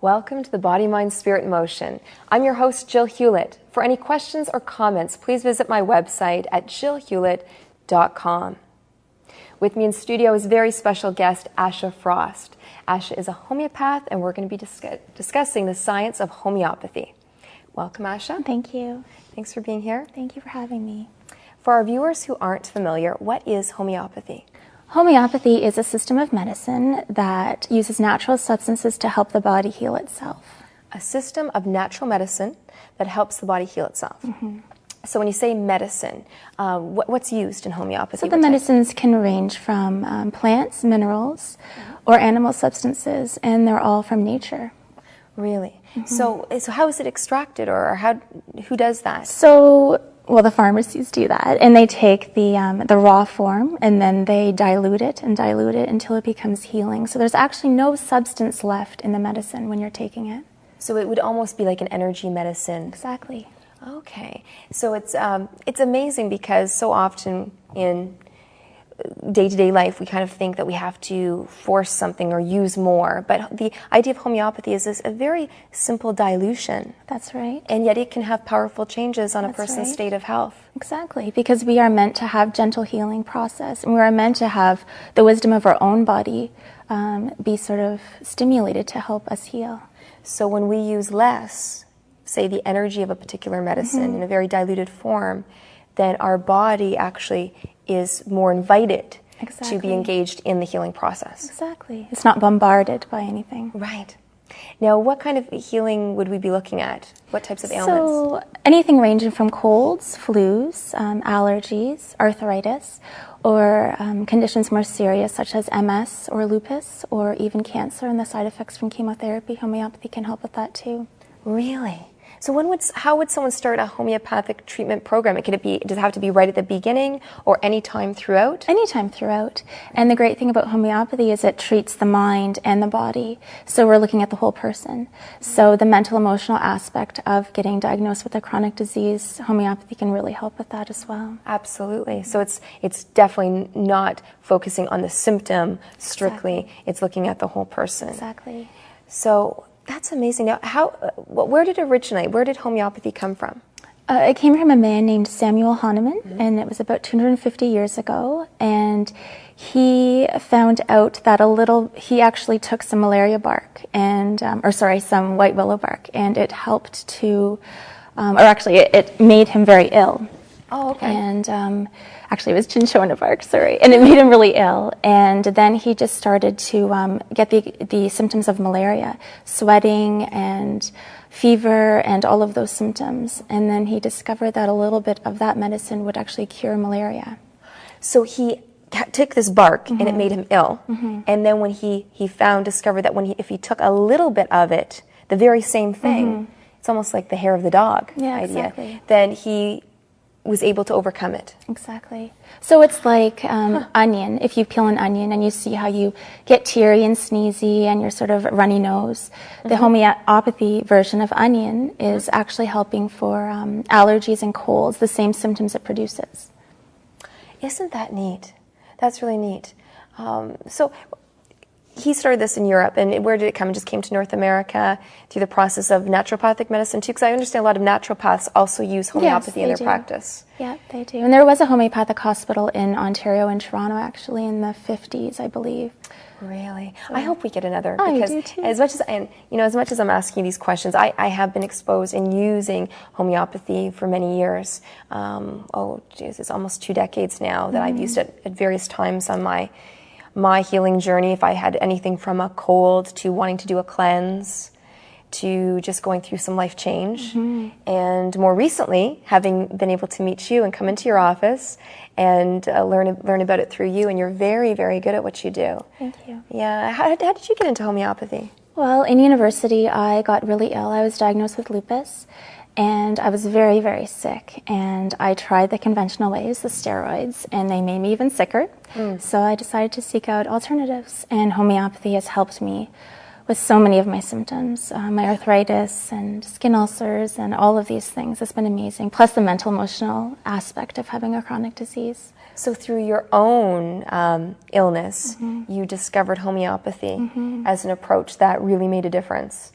Welcome to the Body, Mind, Spirit, Motion. I'm your host, Jill Hewlett. For any questions or comments, please visit my website at jillhewlett.com. With me in studio is very special guest, Asha Frost. Asha is a homeopath, and we're going to be discussing the science of homeopathy. Welcome, Asha. Thank you. Thanks for being here. Thank you for having me. For our viewers who aren't familiar, what is homeopathy? Homeopathy is a system of medicine that uses natural substances to help the body heal itself. A system of natural medicine that helps the body heal itself. Mm-hmm. So when you say medicine, what's used in homeopathy? So the medicines can range from plants, minerals, or animal substances, and they're all from nature. Really? Mm-hmm. So how is it extracted, or who does that? Well, the pharmacies do that, and they take the raw form, and then they dilute it until it becomes healing. So there's actually no substance left in the medicine when you're taking it. So it would almost be like an energy medicine. Exactly. Okay. So it's amazing, because so often in day-to-day life we kind of think that we have to force something or use more, but the idea of homeopathy is a very simple dilution. That's right. And yet it can have powerful changes on a person's right. state of health. Exactly, because we are meant to have gentle healing process, and we are meant to have the wisdom of our own body be sort of stimulated to help us heal. So when we use less, say the energy of a particular medicine in a very diluted form, then our body actually is more invited to be engaged in the healing process. Exactly. It's not bombarded by anything. Right. Now, what kind of healing would we be looking at? What types of ailments? So anything ranging from colds, flus, allergies, arthritis, or conditions more serious such as MS or lupus, or even cancer and the side effects from chemotherapy. Homeopathy can help with that too. Really? So how would someone start a homeopathic treatment program? Does it have to be right at the beginning, or any time throughout? Any time throughout. And the great thing about homeopathy is it treats the mind and the body. So we're looking at the whole person. So the mental, emotional aspect of getting diagnosed with a chronic disease, homeopathy can really help with that as well. Absolutely. So it's definitely not focusing on the symptom strictly. Exactly. It's looking at the whole person. Exactly. So that's amazing. Now, where did it originate? Where did homeopathy come from? It came from a man named Samuel Hahnemann, and it was about 250 years ago. And he found out that he actually took some malaria bark some white willow bark, and it helped to, it made him very ill. Oh, okay. And actually, it was cinchona bark, and it made him really ill. And then he just started to get the symptoms of malaria, sweating and fever and all of those symptoms. And then he discovered that a little bit of that medicine would actually cure malaria. So he took this bark, and it made him ill. And then when he discovered that if he took a little bit of it, the very same thing, it's almost like the hair of the dog idea, exactly. Then he was able to overcome it. Exactly. So it's like onion. If you peel an onion and you see how you get teary and sneezy and your sort of runny nose, the homeopathy version of onion is actually helping for allergies and colds, the same symptoms it produces. Isn't that neat? That's really neat. So he started this in Europe, and where did it come? It just came to North America through the process of naturopathic medicine too, because I understand a lot of naturopaths also use homeopathy in their practice. Yeah, they do. And there was a homeopathic hospital in Ontario and Toronto, actually, in the 50s, I believe. Really? So, I hope we get another. Oh, because I do too. as much as I'm asking these questions, I have been exposed in using homeopathy for many years. It's almost 2 decades now that I've used it at various times on my healing journey. If I had anything from a cold to wanting to do a cleanse to just going through some life change. And more recently, having been able to meet you and come into your office and learn about it through you, and you're very, very good at what you do. Thank you. Yeah. How did you get into homeopathy? Well, in university, I got really ill. I was diagnosed with lupus, and I was very, very sick. And I tried the conventional ways, the steroids, and they made me even sicker. So I decided to seek out alternatives, and homeopathy has helped me with so many of my symptoms, my arthritis and skin ulcers and all of these things. It's been amazing, plus the mental, emotional aspect of having a chronic disease. So through your own illness, you discovered homeopathy as an approach that really made a difference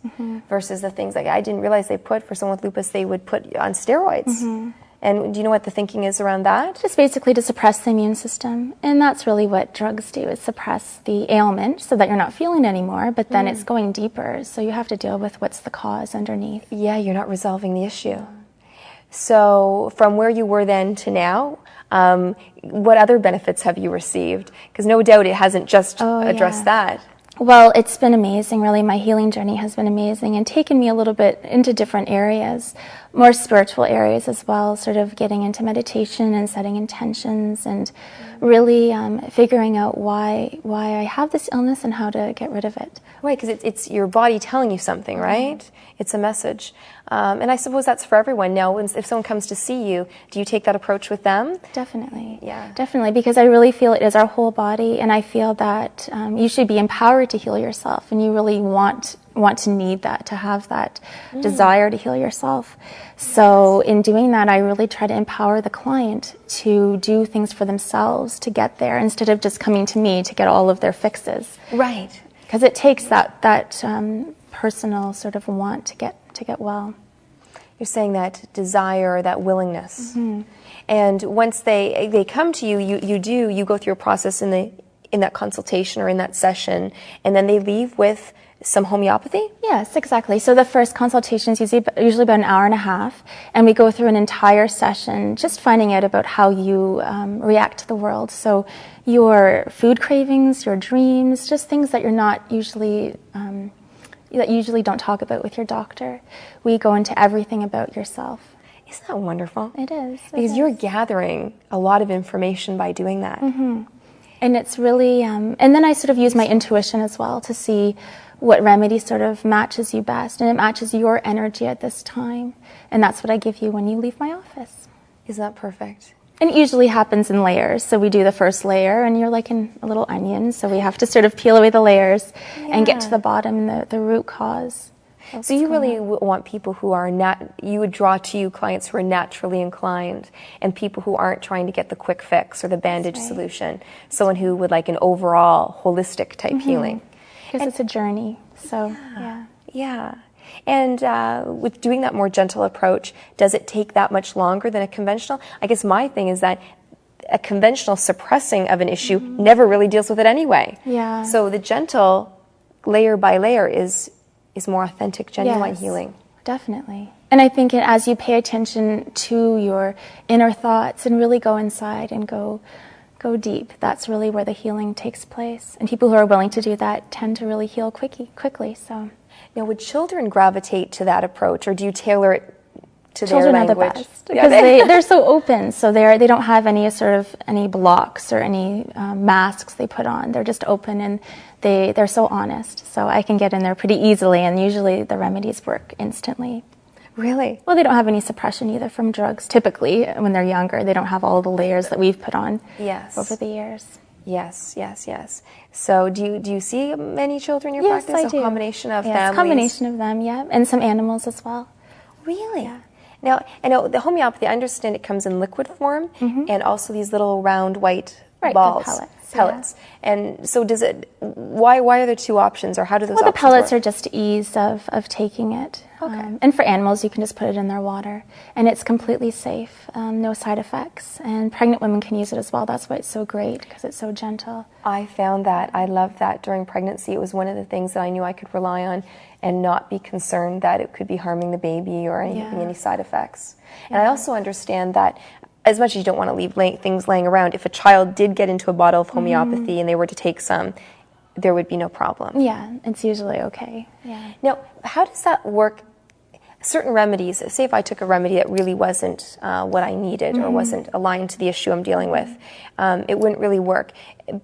versus the things like I didn't realize they put for someone with lupus, they would put on steroids. And do you know what the thinking is around that? Just basically to suppress the immune system. And that's really what drugs do, is suppress the ailment so that you're not feeling it anymore, but then it's going deeper. So you have to deal with what's the cause underneath. Yeah, you're not resolving the issue. So from where you were then to now, what other benefits have you received? Because no doubt it hasn't just addressed that. Well, it's been amazing, really. My healing journey has been amazing and taken me a little bit into different areas, more spiritual areas as well, sort of getting into meditation and setting intentions and really figuring out why I have this illness and how to get rid of it. Right, because it's your body telling you something, right? It's a message. And I suppose that's for everyone. Now, if someone comes to see you, do you take that approach with them? Definitely. Yeah. Definitely, because I really feel it is our whole body, and I feel that you should be empowered to heal yourself, and you really want to need that, to have that desire to heal yourself. So in doing that, I really try to empower the client to do things for themselves to get there, instead of just coming to me to get all of their fixes. Right. Because it takes that personal sort of want to get well. You're saying that desire, that willingness. And once they come to you, you go through a process in that consultation or in that session, and then they leave with some homeopathy? Yes, exactly. So the first consultation is usually about an hour and a half, and we go through an entire session just finding out about how you react to the world. So your food cravings, your dreams, just things that you're not usually that you usually don't talk about with your doctor. We go into everything about yourself. Isn't that wonderful? It is. Because you're gathering a lot of information by doing that. And it's really, and then I sort of use my intuition as well to see what remedy sort of matches you best, and it matches your energy at this time. And that's what I give you when you leave my office. Isn't that perfect? And it usually happens in layers. So we do the first layer, and you're like in a little onion, so we have to sort of peel away the layers and get to the bottom and the root cause. So you really want people who are you would draw to you clients who are naturally inclined, and people who aren't trying to get the quick fix or the bandage solution. Someone who would like an overall holistic type healing. Because it's a journey, so Yeah. And with doing that more gentle approach, does it take that much longer than a conventional? I guess my thing is that a conventional suppressing of an issue never really deals with it anyway. Yeah. So the gentle, layer by layer, is more authentic, genuine healing. Definitely. And I think as you pay attention to your inner thoughts and really go inside and go deep, that's really where the healing takes place. And people who are willing to do that tend to really heal quickly. So. Now, would children gravitate to that approach, or do you tailor it to Children their language? Are the best, because they're so open, so they don't have any blocks or any masks they put on. They're just open, and they're so honest. So I can get in there pretty easily, and usually the remedies work instantly. Really? Well, they don't have any suppression either from drugs. Typically, when they're younger, they don't have all the layers that we've put on over the years. Yes. So do you see many children in your practice? Yes, I do. A combination of families? A combination of them, and some animals as well. Really? Yeah. Now, I know the homeopathy, I understand it comes in liquid form and also these little round white balls. The pellets. And so why are there two options, or how do those options the pellets work? are just ease of taking it. Okay. And for animals, you can just put it in their water. And it's completely safe, no side effects. And pregnant women can use it as well. That's why it's so great, because it's so gentle. I found that. I loved that during pregnancy. It was one of the things that I knew I could rely on and not be concerned that it could be harming the baby or any side effects. And I also understand that as much as you don't want to leave things laying around, if a child did get into a bottle of homeopathy and they were to take some, there would be no problem. Yeah, it's usually okay. Yeah. Now, how does that work? Certain remedies, say if I took a remedy that really wasn't what I needed or wasn't aligned to the issue I'm dealing with, it wouldn't really work.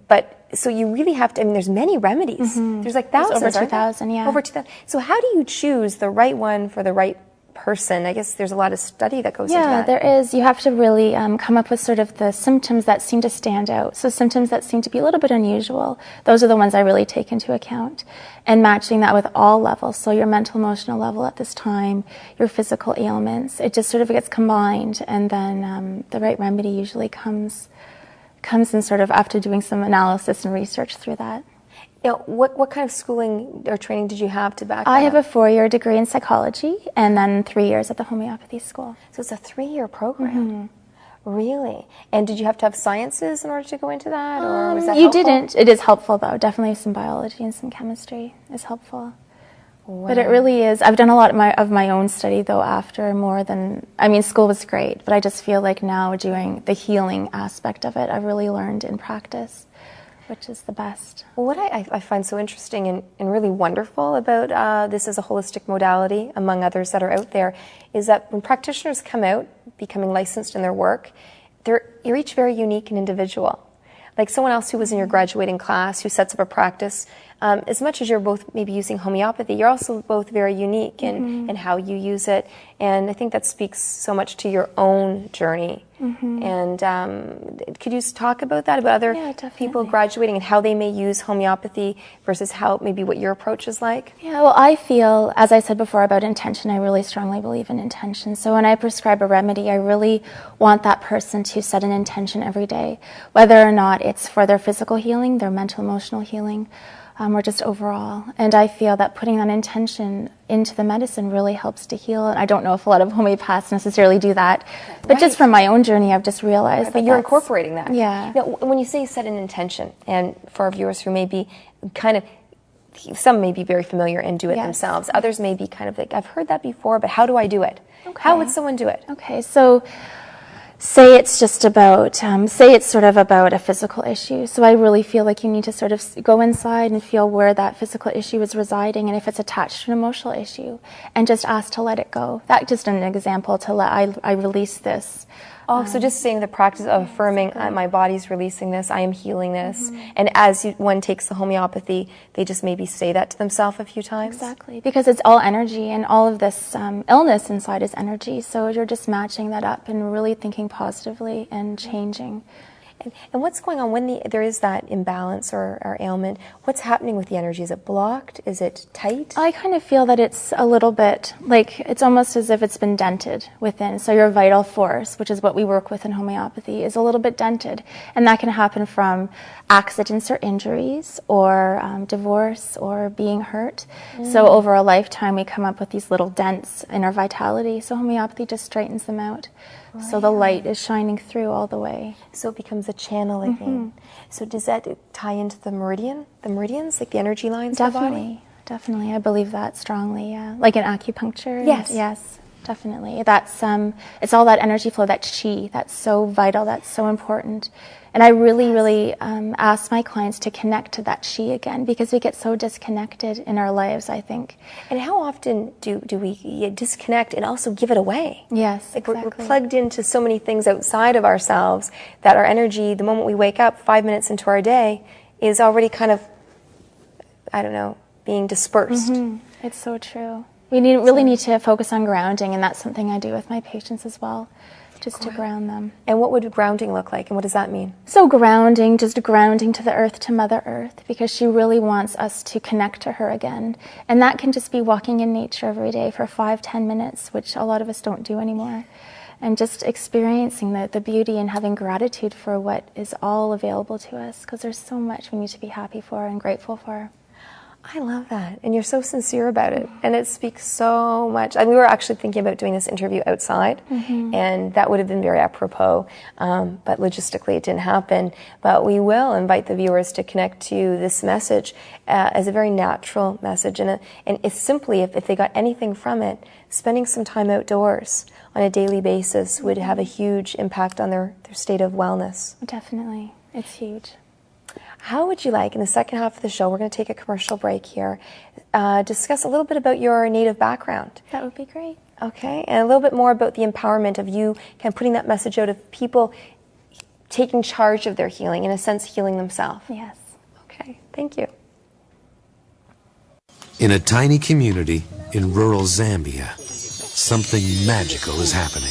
But so you really have to, there's many remedies. There's like thousands. There's over 2,000, yeah. Over 2,000. So how do you choose the right one for the right person? I guess there's a lot of study that goes into that. Yeah, there is. You have to really come up with sort of the symptoms that seem to stand out. So symptoms that seem to be a little bit unusual, those are the ones I really take into account. And matching that with all levels, so your mental, emotional level at this time, your physical ailments, it just sort of gets combined, and then the right remedy usually comes comes in sort of after doing some analysis and research through that. Now, what kind of schooling or training did you have to back that I have up? a 4-year degree in psychology and then 3 years at the homeopathy school. So it's a 3-year program. Really? And did you have to have sciences in order to go into that, or was that You helpful? didn't. It is helpful, though. Definitely some biology and some chemistry is helpful. Wow. But it really is. I've done a lot of my own study, though, after more than... I mean, school was great, but I just feel like now doing the healing aspect of it, I've really learned in practice, which is the best. Well, what I find so interesting and really wonderful about this as a holistic modality, among others that are out there, is that when practitioners come out, becoming licensed in their work, you're each very unique and individual. Like someone else who was in your graduating class who sets up a practice, as much as you're both maybe using homeopathy, you're also both very unique in how you use it. And I think that speaks so much to your own journey. And could you talk about that, about other people graduating and how they may use homeopathy versus how maybe what your approach is like? Yeah, well, I feel, as I said before about intention, I really strongly believe in intention. So when I prescribe a remedy, I really want that person to set an intention every day, whether or not it's for their physical healing, their mental, emotional healing, or just overall. And I feel that putting that intention into the medicine really helps to heal. And I don't know if a lot of homeopaths necessarily do that, but just from my own journey, I've just realized that you're incorporating that. Yeah. Now, when you say set an intention, and for our viewers who may be kind of, some may be very familiar and do it themselves, others may be kind of like, I've heard that before, but how do I do it? Okay. How would someone do it? Okay, so say it's just about, say it's sort of about a physical issue. So I really feel like you need to sort of go inside and feel where that physical issue is residing, and if it's attached to an emotional issue, and just ask to let it go. That's just an example to let, I release this. Oh, so just saying the practice of affirming, my body's releasing this, I am healing this. And as one takes the homeopathy, they just maybe say that to themselves a few times? Exactly, because it's all energy, and all of this illness inside is energy. So you're just matching that up and really thinking positively and changing. And what's going on when there is that imbalance or ailment? What's happening with the energy? Is it blocked? Is it tight? I kind of feel that it's a little bit like it's almost as if it's been dented within. So your vital force, which is what we work with in homeopathy, is a little bit dented. And that can happen from accidents or injuries or divorce or being hurt. So over a lifetime, we come up with these little dents in our vitality. So homeopathy just straightens them out. So the light is shining through all the way. So it becomes a channel again. So does that tie into the meridians, like the energy lines of the body? Definitely. I believe that strongly, yeah. Like in acupuncture? Yes. Yes, definitely. That's, it's all that energy flow, that chi, that's so vital, that's so important. And I really, really ask my clients to connect to that chi again, because we get so disconnected in our lives, I think. And how often do we disconnect and also give it away? Yes, like exactly. We're plugged into so many things outside of ourselves that our energy, the moment we wake up, 5 minutes into our day, is already kind of, I don't know, being dispersed. It's so true. We really need to focus on grounding, and that's something I do with my patients as well, just to ground them. And what would grounding look like, and what does that mean? So grounding, just grounding to the earth, to Mother Earth, because she really wants us to connect to her again. And that can just be walking in nature every day for 5-10 minutes, which a lot of us don't do anymore. And just experiencing the beauty and having gratitude for what is all available to us, because there's so much we need to be happy for and grateful for. I love that. And you're so sincere about it. And it speaks so much. We were actually thinking about doing this interview outside, and that would have been very apropos. But logistically, it didn't happen. But we will invite the viewers to connect to this message as a very natural message. And it's simply, if they got anything from it, spending some time outdoors on a daily basis would have a huge impact on their state of wellness. Definitely. It's huge. How would you like, in the second half of the show, we're going to take a commercial break here, discuss a little bit about your native background? That would be great. Okay, and a little bit more about the empowerment of you kind of putting that message out of people taking charge of their healing, in a sense, healing themselves. Yes. Okay, thank you. In a tiny community in rural Zambia, something magical is happening.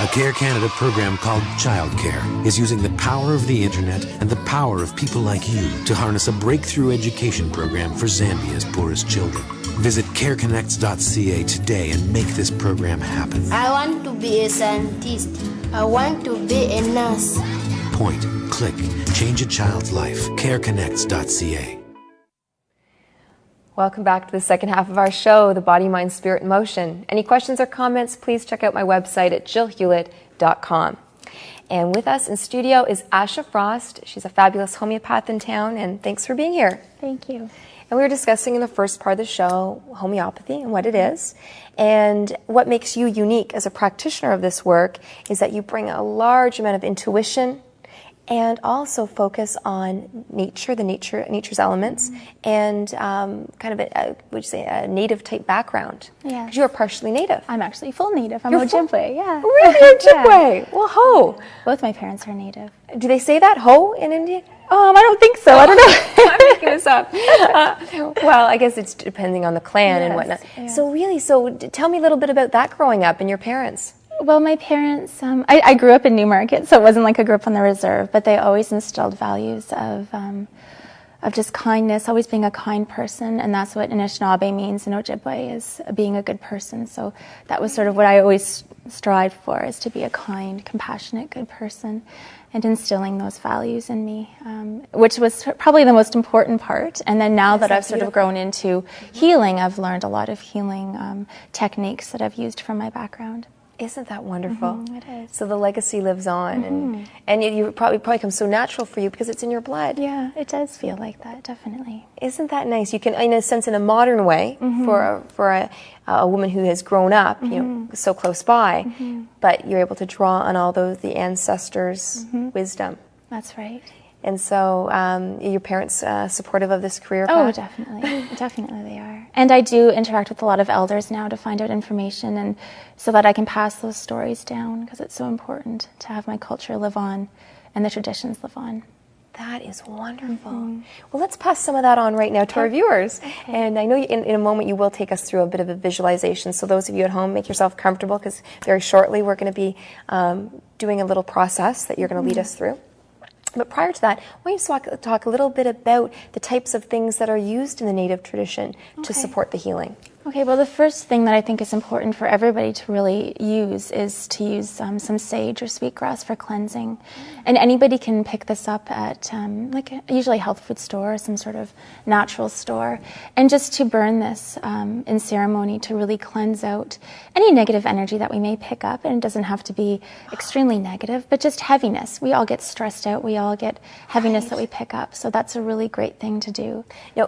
A Care Canada program called Child Care is using the power of the internet and the power of people like you to harness a breakthrough education program for Zambia's poorest children. Visit careconnects.ca today and make this program happen. I want to be a scientist. I want to be a nurse. Point, click, change a child's life. CareConnects.ca. Welcome back to the second half of our show, The Body, Mind, Spirit, and Motion. Any questions or comments, please check out my website at jillhewlett.com. And with us in studio is Asha Frost. She's a fabulous homeopath in town, and thanks for being here. Thank you. And we were discussing in the first part of the show homeopathy and what it is. And what makes you unique as a practitioner of this work is that you bring a large amount of intuition and also focus on nature's elements, and kind of a native type background. Yeah. Because you are partially native. I'm actually full native. I'm You're Ojibwe, yeah. Really, Ojibwe? Well, ho. Both my parents are native. Do they say that, ho, in Indian? I don't think so. I don't know. I'm making this up. Well, I guess it's depending on the clan and whatnot. Yes. So tell me a little bit about that growing up and your parents. Well, my parents, I grew up in Newmarket, so it wasn't like I grew up on the reserve, but they always instilled values of just kindness, always being a kind person, and that's what Anishinaabe means in Ojibwe, is being a good person. So that was sort of what I always strived for, is to be a kind, compassionate, good person, and instilling those values in me, which was probably the most important part. And then now that I've sort of grown into healing, I've learned a lot of healing techniques that I've used from my background. Isn't that wonderful? It is. So the legacy lives on, and you probably comes so natural for you because it's in your blood. Yeah, it does feel like that, definitely. Isn't that nice? You can, in a sense, in a modern way, for a woman who has grown up, so close by, but you're able to draw on all the ancestors' wisdom. That's right. And so, your parents supportive of this career Oh, path? definitely. Definitely they are. And I do interact with a lot of elders now to find out information, and so that I can pass those stories down, because it's so important to have my culture live on and the traditions live on. That is wonderful. Well, let's pass some of that on right now to our viewers. And I know in a moment you will take us through a bit of a visualization. So those of you at home, make yourself comfortable, because very shortly we're going to be doing a little process that you're going to lead us through. But prior to that, why don't you talk a little bit about the types of things that are used in the Native tradition to support the healing? Okay, well, the first thing that I think is important for everybody to really use is to use some sage or sweetgrass for cleansing. And anybody can pick this up at usually a health food store or some sort of natural store. And just to burn this in ceremony to really cleanse out any negative energy that we may pick up. And it doesn't have to be extremely negative, but just heaviness. We all get stressed out. We all get heaviness that we pick up. So that's a really great thing to do.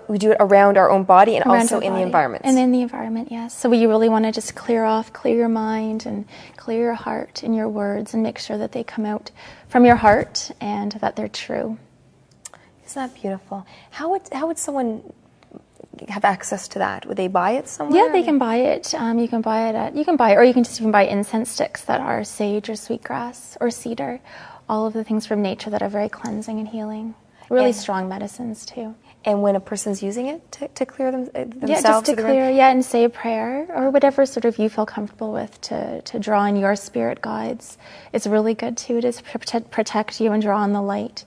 We do it around our own body and Around also our in the body. environment. And in the environment, yes. So you really want to just clear your mind and clear your heart and your words, and make sure that they come out from your heart and that they're true. Isn't that beautiful? How would someone have access to that? Would they buy it somewhere? Yeah, they can buy it. You can buy it, or you can just even buy incense sticks that are sage or sweetgrass or cedar. All of the things from nature that are very cleansing and healing. Really strong medicines too. And when a person's using it to clear themselves? Yeah, just to clear, and say a prayer or whatever sort of you feel comfortable with to draw in your spirit guides. It's really good too to protect you and draw on the light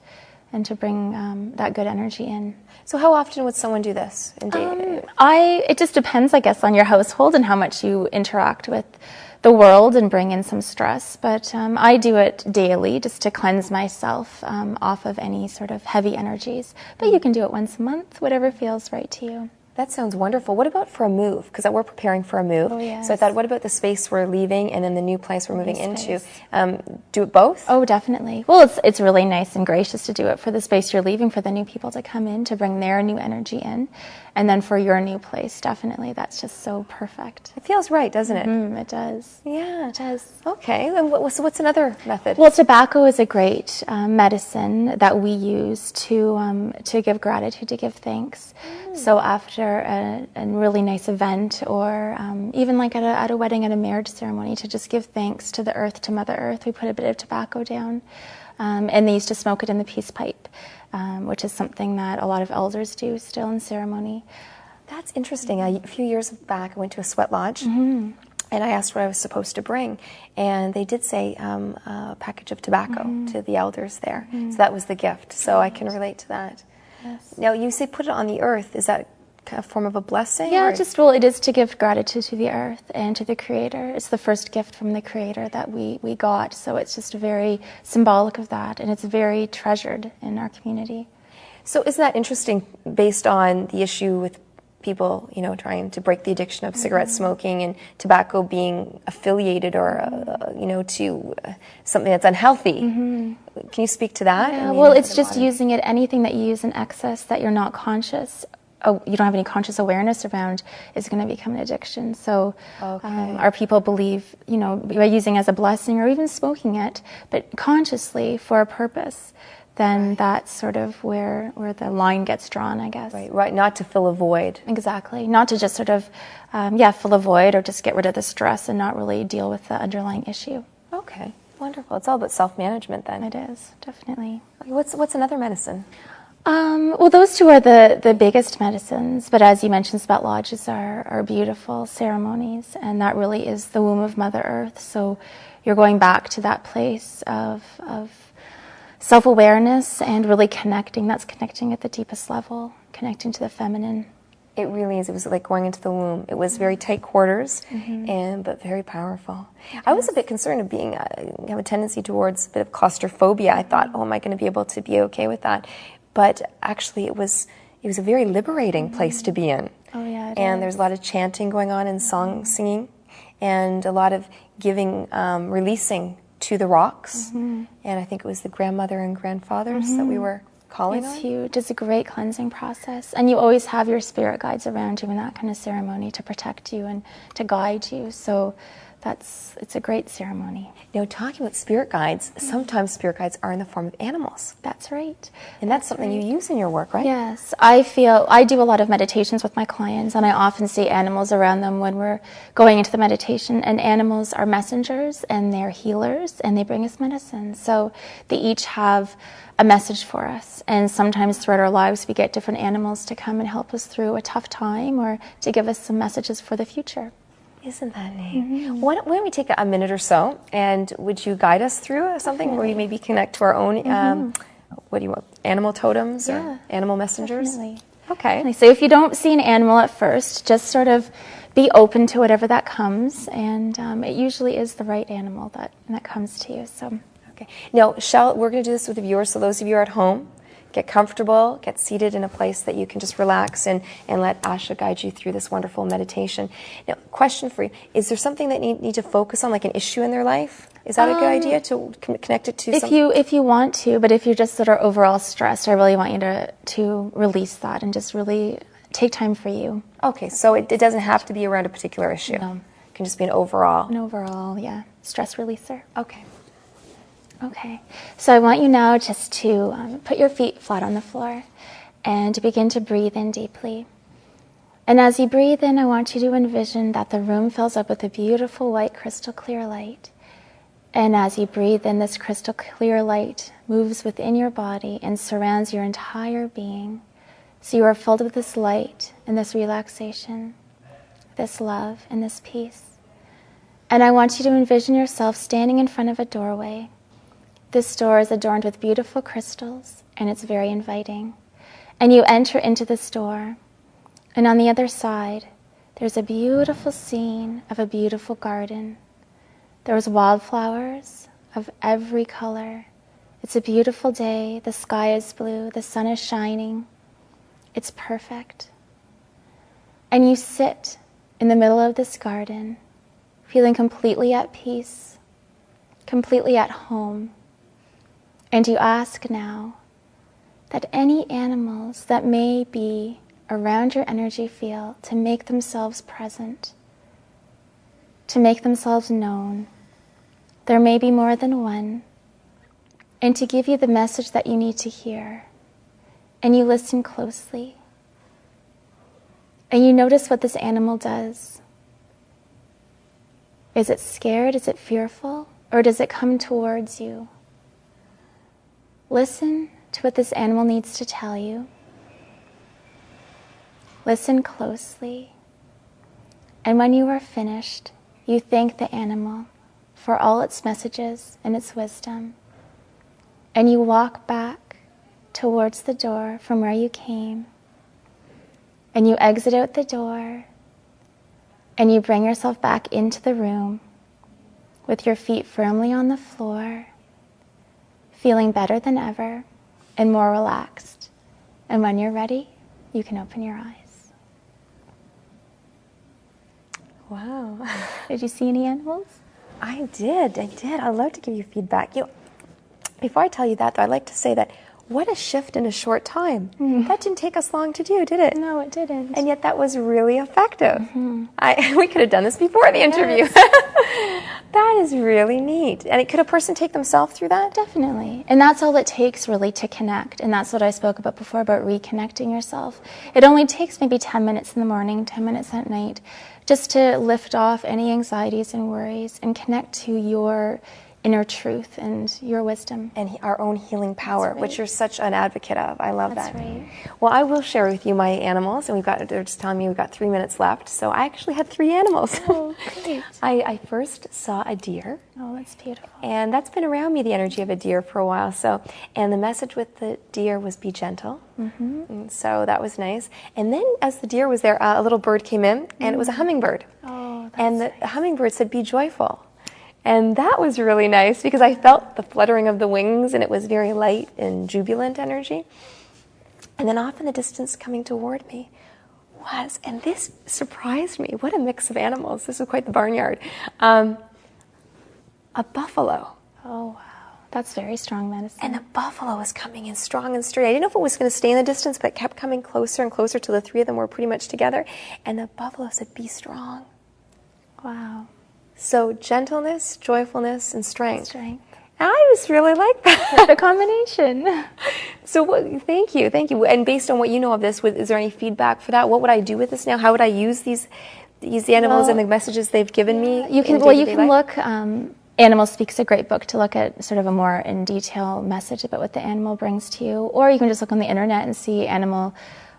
and to bring that good energy in. So how often would someone do this? It just depends, I guess, on your household and how much you interact with the world and bring in some stress, but I do it daily just to cleanse myself off of any sort of heavy energies. But you can do it once a month, whatever feels right to you. That sounds wonderful. What about for a move? Because we're preparing for a move. Oh, yes. So I thought, what about the space we're leaving and then the new place we're moving into? Do it both? Oh, definitely. Well, it's really nice and gracious to do it for the space you're leaving, for the new people to come in, to bring their new energy in. And then for your new place, definitely. That's just so perfect. It feels right, doesn't it? It does. Yeah. It does. Okay. And what's another method? Well, tobacco is a great medicine that we use to give gratitude, to give thanks. So after a really nice event, or even like at a wedding, at a marriage ceremony, to just give thanks to the earth, to Mother Earth, we put a bit of tobacco down. And they used to smoke it in the peace pipe, which is something that a lot of elders do still in ceremony. That's interesting. A few years back, I went to a sweat lodge, and I asked what I was supposed to bring, and they did say a package of tobacco to the elders there. So that was the gift. So I can relate to that. Yes. Now, you say put it on the earth. Is that a form of a blessing? Yeah, or? it is to give gratitude to the earth and to the Creator. It's the first gift from the Creator that we got, so it's just very symbolic of that, and it's very treasured in our community. So isn't that interesting, based on the issue with people, trying to break the addiction of cigarette smoking and tobacco being affiliated or, to something that's unhealthy? Can you speak to that? Yeah, well, it's just using it, anything that you use in excess that you're not conscious, you don't have any conscious awareness around, is going to become an addiction. So our people believe, by using it as a blessing or even smoking it, but consciously for a purpose, then that's sort of where the line gets drawn, I guess. Right, not to fill a void. Exactly, not to just sort of, fill a void or just get rid of the stress and not really deal with the underlying issue. Okay, wonderful. It's all about self-management then. It is, definitely. Okay, what's another medicine? Well, those two are the biggest medicines, but as you mentioned, sweat lodges are beautiful ceremonies, and that really is the womb of Mother Earth. So you're going back to that place of self-awareness and really connecting. That's connecting at the deepest level, connecting to the feminine. It really is. It was like going into the womb. It was very tight quarters, but very powerful. I was a bit concerned of have a tendency towards a bit of claustrophobia. I thought, am I going to be able to be okay with that? But actually, it was a very liberating place to be in. Oh yeah, and there's a lot of chanting going on and singing, and a lot of giving, releasing to the rocks. And I think it was the grandmother and grandfathers that we were calling on. It's huge. It's a great cleansing process. And you always have your spirit guides around you in that kind of ceremony to protect you and to guide you. So it's a great ceremony. Now, talking about spirit guides, sometimes spirit guides are in the form of animals. That's right. And that's something you use in your work, right? Yes. I do a lot of meditations with my clients, and I often see animals around them when we're going into the meditation. And animals are messengers, and they're healers, and they bring us medicine. So they each have a message for us. And sometimes throughout our lives, we get different animals to come and help us through a tough time or to give us some messages for the future. Isn't that neat? Why don't we take a minute or so, and would you guide us through something where we maybe connect to our own, what do you want, animal totems or animal messengers? Definitely. Okay. So if you don't see an animal at first, just sort of be open to whatever that comes, and it usually is the right animal that comes to you. So. Okay. Now, we're going to do this with the viewers, so those of you who are at home, get comfortable, get seated in a place that you can just relax and let Asha guide you through this wonderful meditation. Now, question for you, is there something that need to focus on, like an issue in their life? Is that a good idea to connect it to something? If you want to, but if you're just sort of overall stressed, I really want you to release that and just really take time for you. Okay, so it doesn't have to be around a particular issue. No. It can just be an overall. An overall, stress releaser. Okay. Okay, so I want you now just to put your feet flat on the floor and to begin to breathe in deeply. And as you breathe in, I want you to envision that the room fills up with a beautiful white crystal clear light. And as you breathe in, this crystal clear light moves within your body and surrounds your entire being. So you are filled with this light and this relaxation, this love and this peace. And I want you to envision yourself standing in front of a doorway. This door is adorned with beautiful crystals, and it's very inviting. And you enter into this door, and on the other side, there's a beautiful scene of a beautiful garden. There's wildflowers of every color. It's a beautiful day. The sky is blue. The sun is shining. It's perfect. And you sit in the middle of this garden, feeling completely at peace, completely at home. And you ask now that any animals that may be around your energy field to make themselves present, to make themselves known. There may be more than one, and to give you the message that you need to hear. And you listen closely. And you notice what this animal does. Is it scared? Is it fearful? Or does it come towards you? Listen to what this animal needs to tell you. Listen closely. And when you are finished, you thank the animal for all its messages and its wisdom. And you walk back towards the door from where you came. And you exit out the door, and you bring yourself back into the room with your feet firmly on the floor, feeling better than ever and more relaxed. And when you're ready, you can open your eyes. Wow. Did you see any animals? I did. I'd love to give you feedback. Before I tell you that, though, I'd like to say that what a shift in a short time. That didn't take us long to do, did it? No, it didn't. And yet that was really effective. We could have done this before the interview. That is really neat. And could a person take themselves through that? Definitely. And that's all it takes, really, to connect. And that's what I spoke about before, about reconnecting yourself. It only takes maybe 10 minutes in the morning, 10 minutes at night, just to lift off any anxieties and worries and connect to your inner truth and your wisdom. And our own healing power, which you're such an advocate of. I love that. That's right. Well, I will share with you my animals, and they're just telling me we've got 3 minutes left, so I actually had 3 animals. Oh, great. I first saw a deer. Oh, that's beautiful. And that's been around me, the energy of a deer, for a while. And the message with the deer was be gentle. And so that was nice. And then as the deer was there, a little bird came in, and it was a hummingbird. Oh, that's and the hummingbird said, be joyful. And that was really nice because I felt the fluttering of the wings, and it was very light and jubilant energy. And then off in the distance coming toward me and this surprised me, what a mix of animals. This was quite the barnyard. A buffalo. Oh, wow. That's very strong medicine. And the buffalo was coming in strong and straight. I didn't know if it was going to stay in the distance, but it kept coming closer and closer till the 3 of them were pretty much together. And the buffalo said, be strong. Wow. So gentleness, joyfulness, and strength. Strength. I just really like that. What a combination. So thank you. And based on what you know of this, is there any feedback for that? What would I do with this now? How would I use these animals and the messages they've given me? You can look. Animal Speak's a great book to look at sort of a more in detail message about what the animal brings to you. Or you can just look on the internet and see animal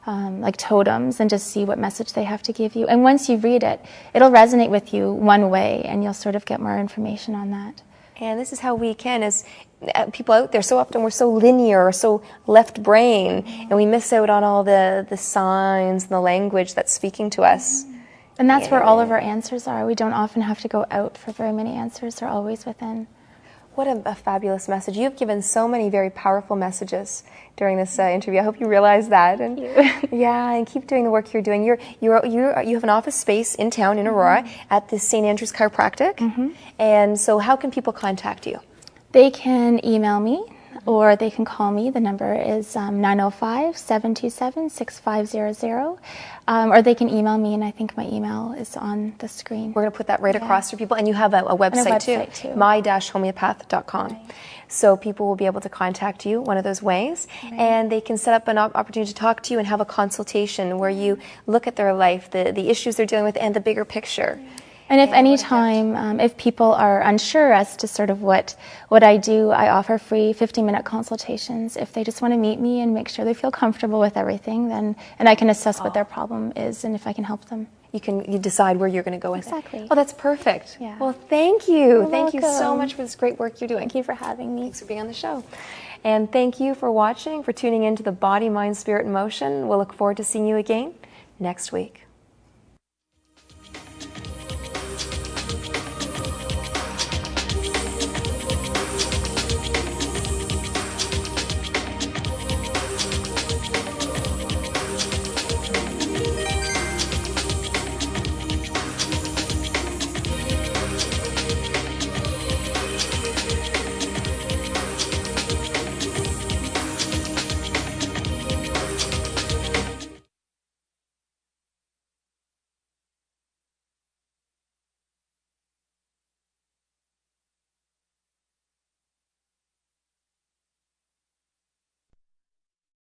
like totems and just see what message they have to give you. And once you read it, it'll resonate with you one way, and you'll sort of get more information on that. And this is how we can, as people out there, so often we're so linear or so left brain, and we miss out on all the signs and the language that's speaking to us. And that's where all of our answers are. We don't often have to go out for very many answers. They're always within. What a fabulous message. You've given so many very powerful messages during this interview. I hope you realize that. And Thank you. Yeah, and keep doing the work you're doing. You have an office space in town in Aurora at the St. Andrew's Chiropractic. And so how can people contact you? They can email me, or they can call me. The number is 905-727-6500. Or they can email me, and I think my email is on the screen. We're going to put that right across for people. And you have a website, too. my-homeopath.com. Right. So people will be able to contact you one of those ways. Right. And they can set up an opportunity to talk to you and have a consultation where you look at their life, the issues they're dealing with, and the bigger picture. And if any time, if people are unsure as to sort of what I do, I offer free 15-minute consultations. If they just want to meet me and make sure they feel comfortable with everything, then and I can assess what their problem is and if I can help them. You decide where you're going to go with Exactly. it. Oh, that's perfect. Yeah. Well, thank you. Thank you so welcome. much for this great work you're doing. Thank you for having me. Thanks for being on the show. And thank you for watching, for tuning into the Body, Mind, Spirit, and Motion. We'll look forward to seeing you again next week.